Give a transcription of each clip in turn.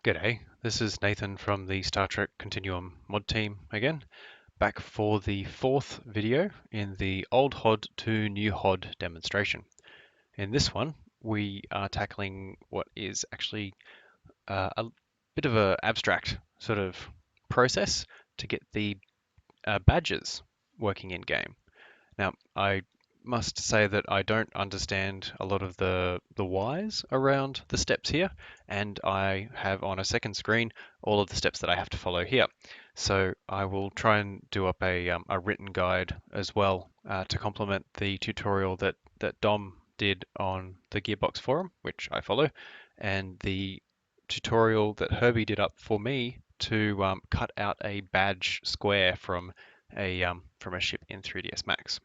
G'day, this is Nathan from the Star Trek Continuum mod team again, back for the fourth video in the Old HOD to new HOD demonstration. In this one, we are tackling what is actually a bit of an abstract sort of process to get the badges working in game. Now, I must say that I don't understand a lot of the whys around the steps here, and I have on a second screen all of the steps that I have to follow here. So I will try and do up a written guide as well to complement the tutorial that Dom did on the Gearbox forum, which I follow, and the tutorial that Herbie did up for me to cut out a badge square from a ship in 3ds Max.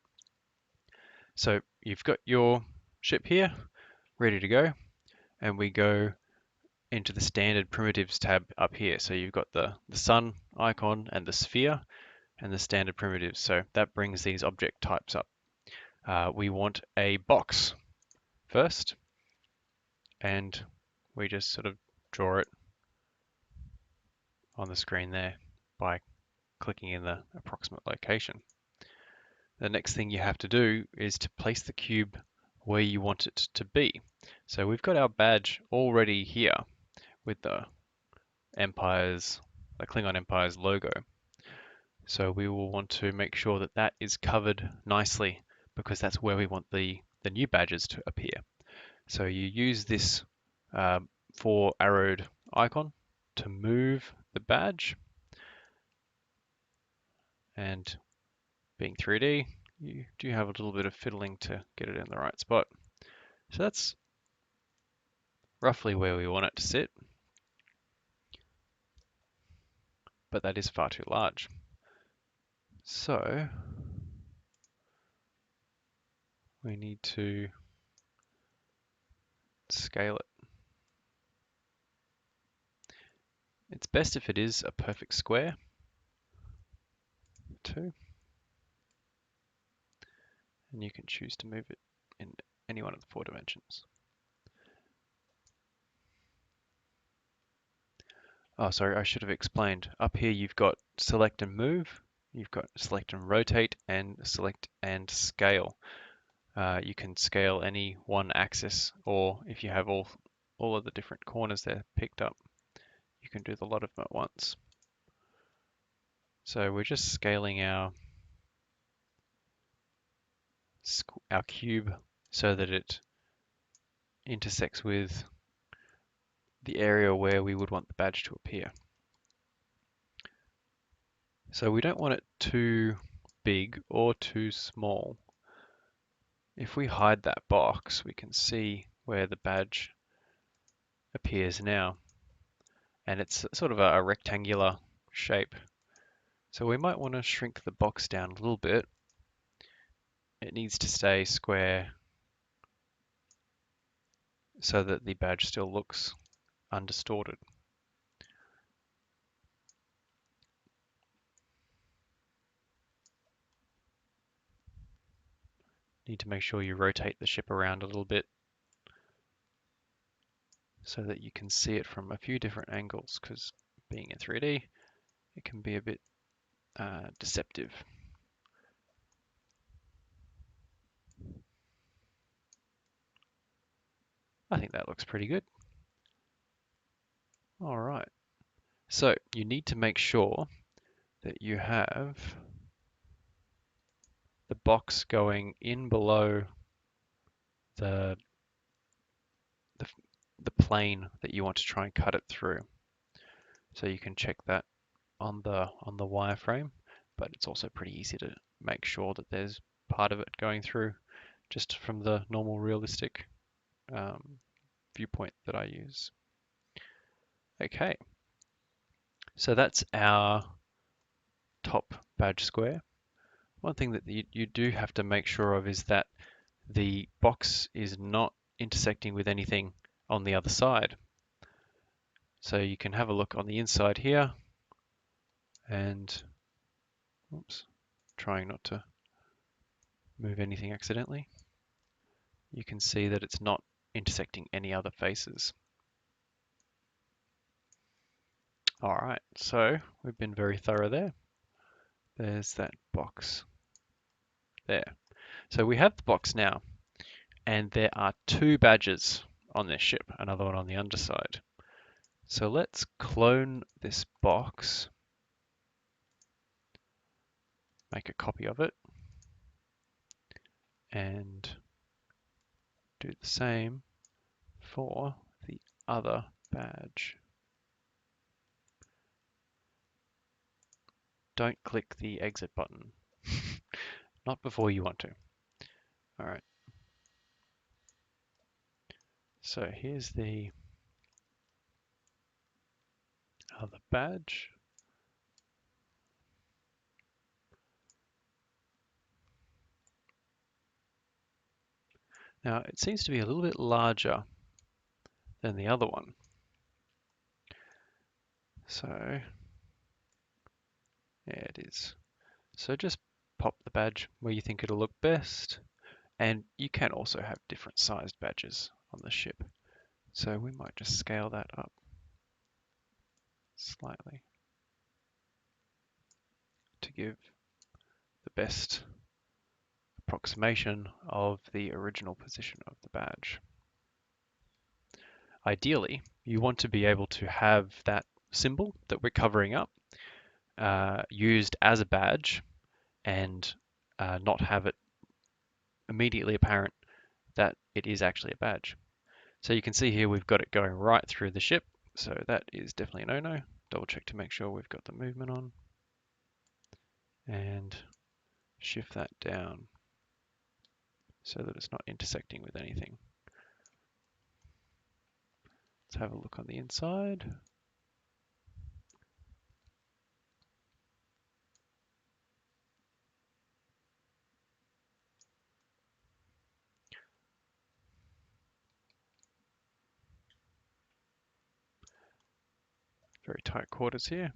So you've got your ship here ready to go, and we go into the standard primitives tab up here. So you've got the sun icon and the sphere and the standard primitives. So that brings these object types up. We want a box first, and we just sort of draw it on the screen there by clicking in the approximate location. The next thing you have to do is to place the cube where you want it to be. So we've got our badge already here with the Klingon Empire's logo. So we will want to make sure that that is covered nicely because that's where we want the new badges to appear. So you use this four arrowed icon to move the badge, and being 3D, you do have a little bit of fiddling to get it in the right spot. So that's roughly where we want it to sit, but that is far too large. So we need to scale it. It's best if it is a perfect square, too. And you can choose to move it in any one of the 4 dimensions. Oh, sorry, I should have explained. Up here you've got select and move, you've got select and rotate, and select and scale. You can scale any one axis, or if you have all of the different corners there picked up, you can do the lot of them at once. So we're just scaling our cube so that it intersects with the area where we would want the badge to appear. So we don't want it too big or too small. If we hide that box, we can see where the badge appears now, and it's sort of a rectangular shape. So we might want to shrink the box down a little bit. It needs to stay square so that the badge still looks undistorted. Need to make sure you rotate the ship around a little bit so that you can see it from a few different angles, because being in 3D, it can be a bit deceptive. I think that looks pretty good. All right. So you need to make sure that you have the box going in below the plane that you want to try and cut it through. So you can check that on the wireframe, but it's also pretty easy to make sure that there's part of it going through just from the normal realistic viewpoint that I use. Okay, so that's our top badge square. One thing that you do have to make sure of is that the box is not intersecting with anything on the other side. So you can have a look on the inside here, and oops, trying not to move anything accidentally. You can see that it's not intersecting any other faces. All right, so we've been very thorough there. There's that box there. So we have the box now, and there are two badges on this ship, another one on the underside. So let's clone this box, make a copy of it, and do the same for the other badge. Don't click the exit button. Not before you want to. All right. So here's the other badge. Now it seems to be a little bit larger than the other one. So yeah, it is. So just pop the badge where you think it'll look best. And you can also have different sized badges on the ship. So we might just scale that up slightly to give the best approximation of the original position of the badge. Ideally, you want to be able to have that symbol that we're covering up used as a badge and not have it immediately apparent that it is actually a badge. So you can see here we've got it going right through the ship, so that is definitely a no-no. Double check to make sure we've got the movement on and shift that down so that it's not intersecting with anything. Let's have a look on the inside. Very tight quarters here.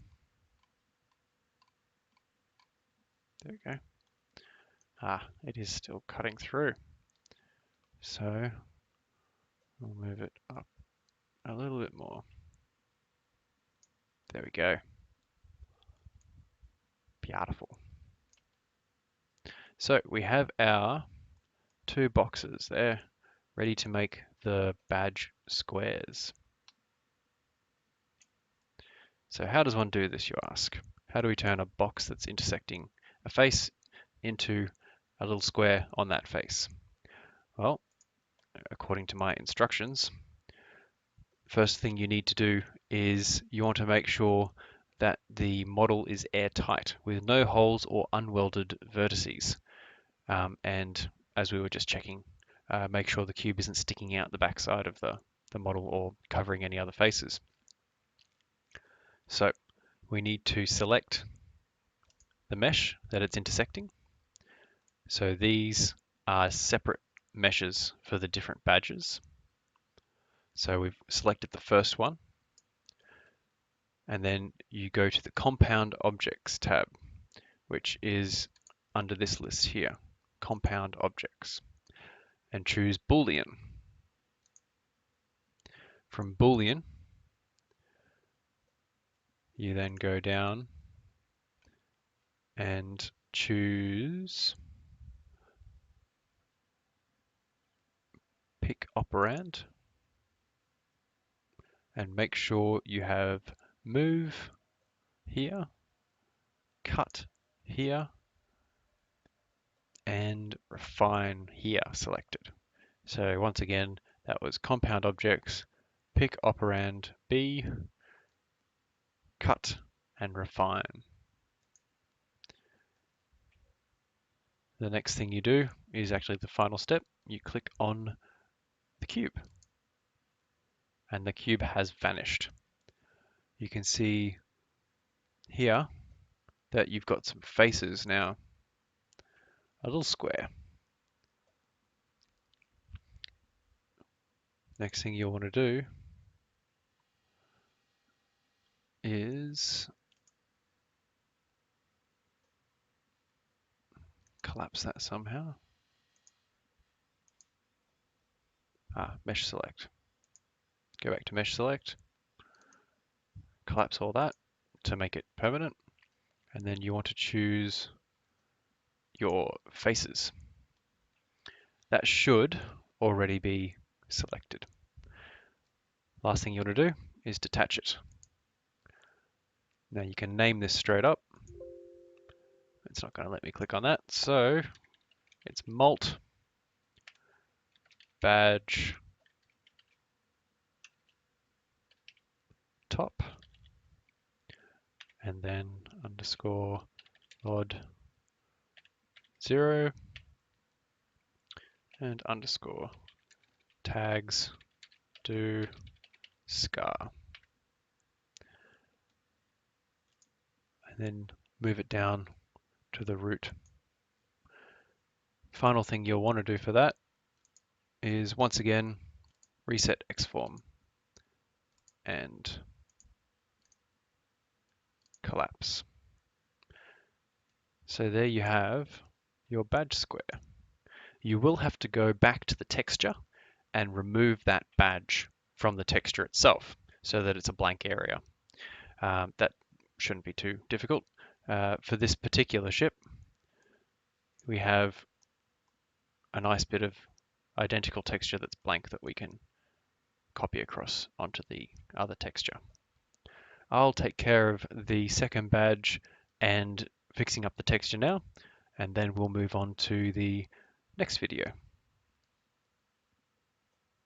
There we go. It is still cutting through. So we'll move it up a little bit more. There we go. Beautiful. So we have our two boxes there ready to make the badge squares. So how does one do this, you ask? How do we turn a box that's intersecting a face into a little square on that face? Well, according to my instructions, first thing you need to do is you want to make sure that the model is airtight with no holes or unwelded vertices. And as we were just checking, make sure the cube isn't sticking out the backside of the model or covering any other faces. So we need to select the mesh that it's intersecting. So these are separate meshes for the different badges. So we've selected the first one, and then you go to the Compound Objects tab, which is under this list here, Compound Objects, and choose Boolean. From Boolean, you then go down and choose Pick Operand, and make sure you have Move here, Cut here, and Refine here selected. So once again, that was Compound Objects, Pick Operand B, Cut, and Refine. The next thing you do is actually the final step. You click on the cube, and the cube has vanished. You can see here that you've got some faces now, a little square. Next thing you'll want to do is collapse that somehow. Mesh select. Go back to mesh select, collapse all that to make it permanent. And then you want to choose your faces. That should already be selected. Last thing you want to do is detach it. Now you can name this straight up. It's not going to let me click on that. So it's Malt Badge Top, and then underscore mod 0 and underscore tags do scar. And then move it down to the root. Final thing you'll want to do for that is once again reset XForm and collapse. So there you have your badge square. You will have to go back to the texture and remove that badge from the texture itself so that it's a blank area. That shouldn't be too difficult. For this particular ship, we have a nice bit of identical texture that's blank that we can copy across onto the other texture. I'll take care of the second badge and fixing up the texture now, and then we'll move on to the next video.